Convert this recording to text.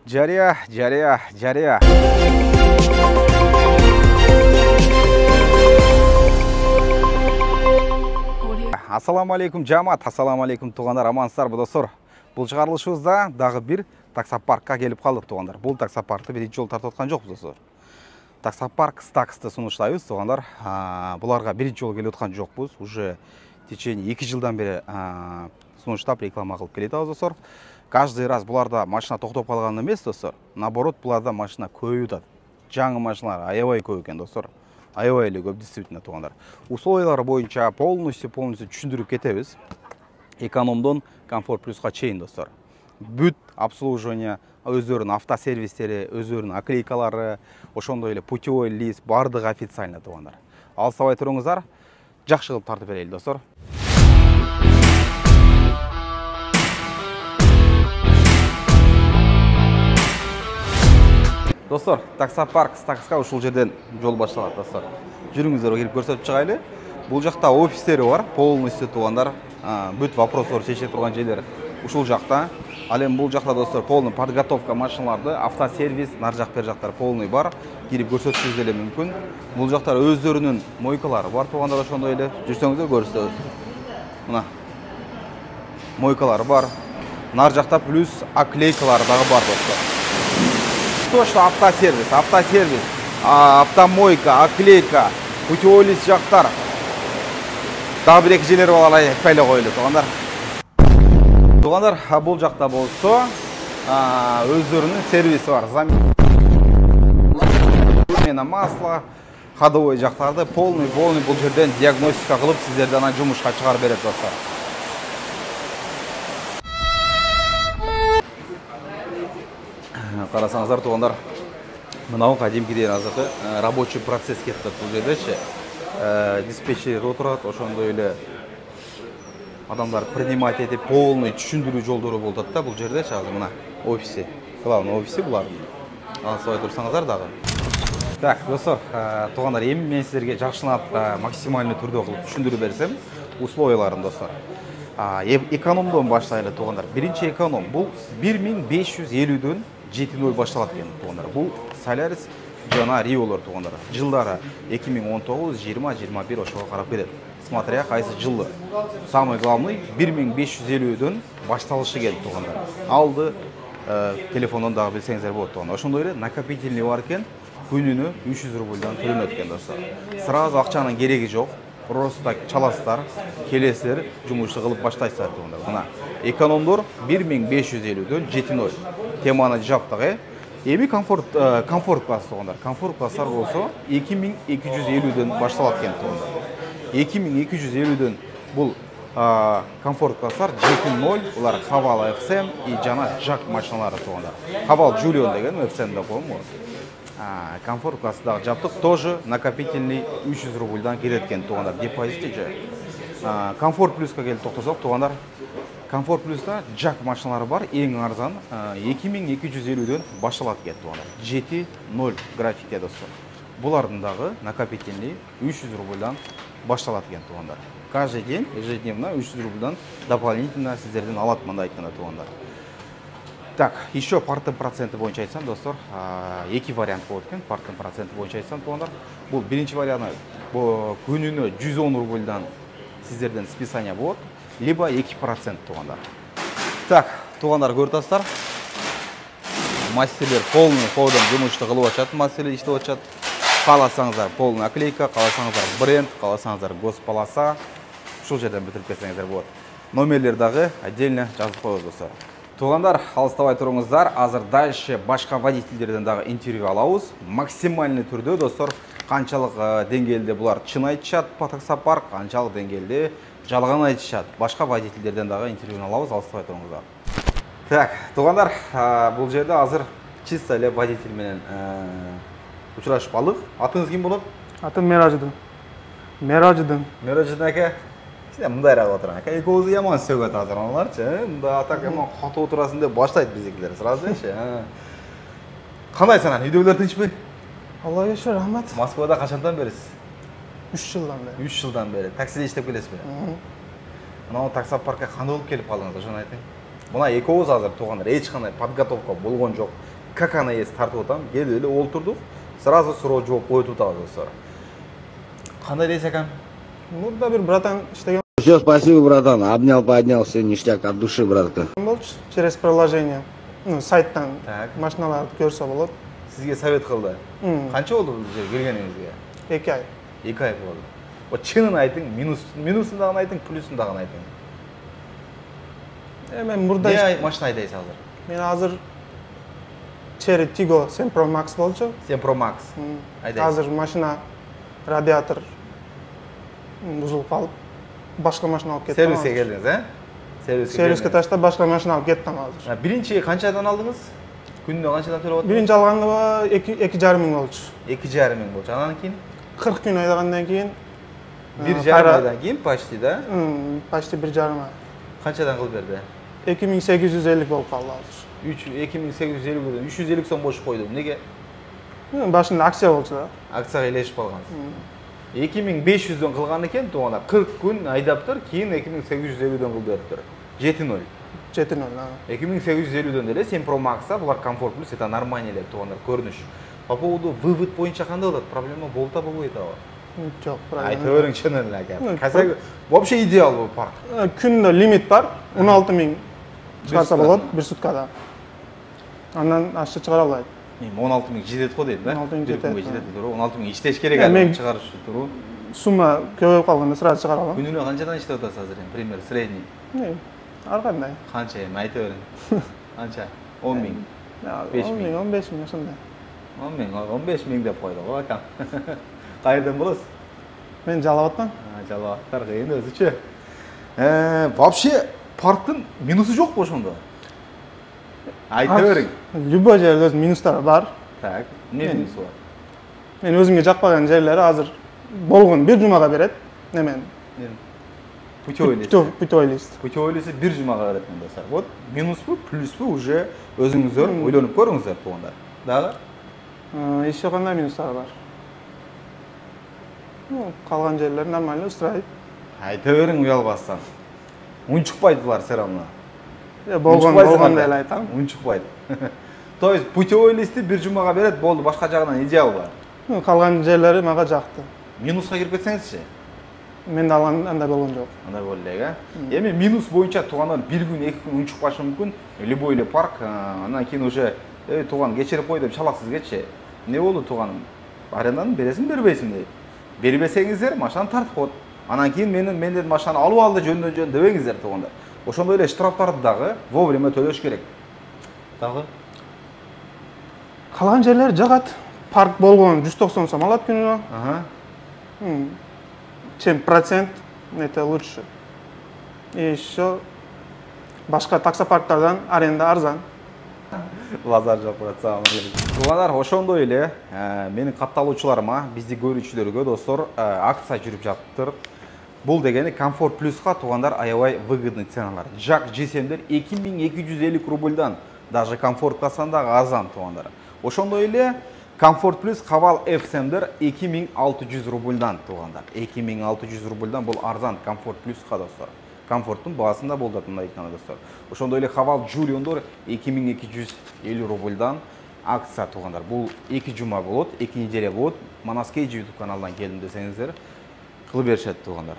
Жария. Ассаламу алейкум жамаат, ассаламу алейкум туғандар, амансыздар достор. Бұл шығарылышыбызда дағы бір таксопаркқа келіп қалдық туғандар. Бұл таксопаркты бірінші жол тартып отқан жоқпыз достор. Таксопарк Стаксты сунуштайбыз туғандар. Бұларға бірінші жол келіп отқан жоқпыз. Уже в течение 2 жылдан бері сунуштап реклама қылып келеді достор. Каждый раз бұларда машина тоқтап қалған емес достор. Наоборот, бұларда машина көбейді. Жаңы машиналар аябай көп екен достор. Аябай эле көп действительно туғандар. Условиялар бойынша полностью түшүндүрүп кетебиз. Экономдон комфорт плюсқа чейин достор. Бүт обслуживание, өздөрүнүн автосервистери, өздөрүнүн оклейкалары, ошондой эле путевой лист бардыгы официально туғандар. Алыстабай туруңуздар, жакшы кылып тартып берели достор. Достор, таксопарк Стакска ушул жерден жол башталат достор. Жүрүңүздөр, келип көрсөтүп чыгайлы. Бул жакта офистери бар, полностью туғандар. Бүт вопростор чече турган жерлер ушул жакта. Ал эми бул жакта достор полный подготовка машиналарды, автосервис, нар жак бер жактар полный бар. Кирип көрсөтүшүңүз деле мүмкүн. Бул жактар өздөрүнүн мойкалары бар туғандар, ошондой эле жүрсөңүздөр көрсөтөбүз. Мына мойкалары бар. Нар жакта плюс оклейкалары дагы бар достор. Точно автосервис, автомойка, оклейка, путевой лист жактар. Дагы бир эки жерлер бар, айтпай эле коелу туғандар. Туғандар, бул жакта болсо өздөрүнүн сервиси бар. Замена масла, ходовой жактарды полный бул жерден диагностика кылып сиздерди анан жумушка чыгарып берет достор. Карасаңыздар туғандар, мынау кадимкиден азыркы рабочий процесс кетти бул жердечи. Диспетчер отурат, ошондой эле адамдар принимать этип полный түшүндүрүү жолдору болот да бул жердечи. Азыр мына офиси, главный офиси булардын. Алсабай турсаңыздар дагы. Так, достор, туғандар, эми мен сиздерге жакшылап максималдуу түрдө кылып түшүндүрүп берсем, условияларын достор. Экономдон баштайлы туғандар. Биринчи эконом бул 1550дөн 7.0 башталат экен туғандар. Бул Солярис жана Риолор туғандар. Жылдары 2019, 20, 21 ошого карап келет. Смотря кайсы жылы. Самый главный 1550дөн башталышы келет туғандар. Алды телефондон дагы билсеңиздер болот туғандар. Ошондой эле накопительный бар экен, күнүнө 300 рубльдан төлөнөт экен достор. Сразу акчанын кереги жок. Просто чаласыздар, келесиздер, жумушты кылып баштайсыздар туғандар. Мына экономдор 1550дөн 7.0. Теманы жаптык. Эми комфорт класс туғандар. Комфорт класстар болсо 2250дөн башталат экен туғандар. 2250дөн бул комфорт класстар 7.0, улар Haval FSM и жана Jack машиналары туғандар. Haval Julian деген FSM-де коём. Комфорт класстагы жаптык тоже накопительный 300 рубльдан келет экен туғандар. Депозити же. Комфорт плюска келип токтосок туғандар. Комфорт плюста Jack машиналары бар, эң арзан 2250дөн башталат экен туғандар. 7.0 графикте достор. Булардын дагы накопительный 300 рубльдан башталат экен туғандар. Каждый день ежедневно 300 рубльдан дополнительно сиздерден алат мындай айтканда туғандар. Так, еще парттын проценты боюнча айтсам достор, эки вариант болот экен. Парттын проценты боюнча айтсам туғандар. Бул биринчи варианты күнүнө 110 рубльдан сиздерден списание болот, либо 2% туғандар. Так, туғандар көрүп мастерлер полный ходом жумушты кылып атышат, мастерлер иштеп атышат. Кааласаңыздар полный оклейка, кааласаңыздар бренд, кааласаңыздар госполоса, ушул жерден бүтүрүп кетсеңиздер болот. Номерлер дагы отдельно жазып коебуз достор. Туғандар, алыстабай туруңуздар, азыр дальше башка водительдерден дагы интервью алабыз. Максимальный түрдө достор, канчалык деңгээлде булар чын айтышат по таксопарк, канчалык деңгээлде жалган айтышат. Башка водительдерден дагы интервью алабыз, алыстабай туруңуздар. Так, туғандар, бул жерде азыр чисто эле водитель менен учурашып алдык. Атыңыз ким болот? Атым Меражидин. Меражидин ака. Сине мындайраак отурам. Ака экөөбүздү яман сөгөт азыр аналарчы. Мында атак яман катуу отурасың деп баштайт биздикилер. Сразу-чы. Кандайсың анан? Үйдөгүлөр тынчпы? Аллага шүкүр, рахмат. Москвада качандан бересиз? 3 жылдан бери. 3 жылдан бери. Таксиде иштеп келесизби? Мына таксопаркка кандай болуп келип калдыңыз, ошону айтың. Мына экөөбүз азыр туғандар эч кандай подготовка болгон жок. как она есть тартып отам. Келип эле олтурдук. Сразу суроо жооп коюп атабыз достор. Кандай дейсиз акам? Мурда бир братан иштеген Все, спасибо, братан. Обнял, поднял, все ништяк от души, братка. болчу. Через приложение. Сайттан Так. машиналарды көрсө болот. Сизге совет кылды. Канча болду бул жерге келгениңизге? 2 ай. 2 ай болду. Вот чынын айтың, минусун дагы айтың, плюсун дагы айтың. Мен мурда Не машина айдайсыз азыр? мен азыр Cherry Tiggo 7 Pro Max болчу. 7 Pro Max. Айдайсыз. Азыр машина радиатор бузулуп калып, башка машина алып кеттим. Сервиске келдиңиз, а? Сервиске таштап башка машина алып кеттим азыр. Биринчи канчадан алдыңыз? Күнүнө канчадан төлөп атасыз? Биринчи алганда 2,5 миң болчу. 2,5 миң болчу. Анан кийин 40 күн айдагандан кийин 1,5 айдан кийин почти да? Почти 1,5 ай. Канчадан кылып берди? 2850 болуп калды азыр. 2850ден 350 сом бошуп койду. Неге? Башында акция болчу да. Акцияга илешип калгансыз. 2500дөн кылган экен, туганда 40 күн айдаптыр, кийин 2850дөн кылып бериптир. 7-0. 7-0. 2850дөн деле 7 Pro Max'та булар комфорт плюс, это нормально эле тугандар, көрүнүш. По поводу вывод боюнча кандай болот? Проблема болуп та болбойт абы. Жок, Айтып бериң чынын эле ака. Казак вообще идеал бул парк. Күндө лимит бар. 16 миң чыгарса болот бир суткада. Андан ашчы чыгара албайт. 16 миң жетет го дейт да? 16 миң жетет. 16 миң иштеш керек али чыгарыш туру. Сумма көбөйүп калганда сразу чыгара алам. Күнүнө канчадан иштеп атасыз азыр эми, пример, средний? Ар кандай. Канча эми айтып бериң. Канча? 10 миң. 5 миң. 15 миң ошондой. 10 миң, 15 миң деп койду го акам. Кайерден болосуз? Мен Жалал абадтан. Жалал абад кыйын өзүчө. Вообще парктын минусу жокпу ошондо? Айтып бериң. Любой жерде өз минустары бар. Так, эмне минусу бар? Мен өзүмгө жакпаган жерлери азыр болгон бир жумага берет. Немен? Путевой лист. Путевой лист. Путевой листти бир жумага берет мен достор. Вот минуспу, плюспу уже өзүңүздөр ойлонуп көрүңүздөр туганда. Дагы? Ещё кандай минустары бар? Калган жерлер нормально устраивает. Айтып бериң уялбастан. Унчукпайт булар все равно. Болгондой эле айтам. Унчукпайт. То есть путевой листти бир жумага берет, болду, башка жагынан идеал бар. Калган жерлери мага жакты. Минуска кирип кетсеңизчи? Менде алган андай болгон жок. Андай болду эле, Эми минус боюнча туугандар 1 күн, 2 күн унчукпашы мүмкүн. Любой эле парк, анан кийин уже тууган кечирип кой деп чаласыз кетчи. Не болду тууганым? Аренданы бересиң, бербейсиң дейт. Бербесеңиздер машинаны тартып коет. Анан кийин менден машинаны алып алды жөндөн дебеңиздер туугандар. Ошондой эле штрафтарды дагы вовремя төлөш керек. Дагы Калган жерлер жагат. Парк болгон 190 сом алат күнүнө. Чем процент это лучше. И еще башка таксопарктардан аренда арзан. базар жок брат, салам алейкум. Туугандар, ошондой эле менин катталуучуларыма, бизди көрүүчүлөргө достор, акция жүрүп жатыптыр. Бул дегени Комфорт Плюска туугандар аябай выгодный ценалар. Жак G7дер 2250 рубльдан, даже Комфорт калсан дагы арзан туугандар. Ошондой эле Комфорт Плюс Кавал F7дер 2600 рубльдан туугандар. 2600 рубльдан бул арзан Комфорт Плюска достор. Комфорттун баасында болот мындай экран достор. Ошондой эле Хавал Журиондор 2250 рубльдан акция туугандар. Бул 2 жума болот, 2 неделе болот. Манаскейджи YouTube каналынан келдим десеңиздер, кылып беришет туугандар.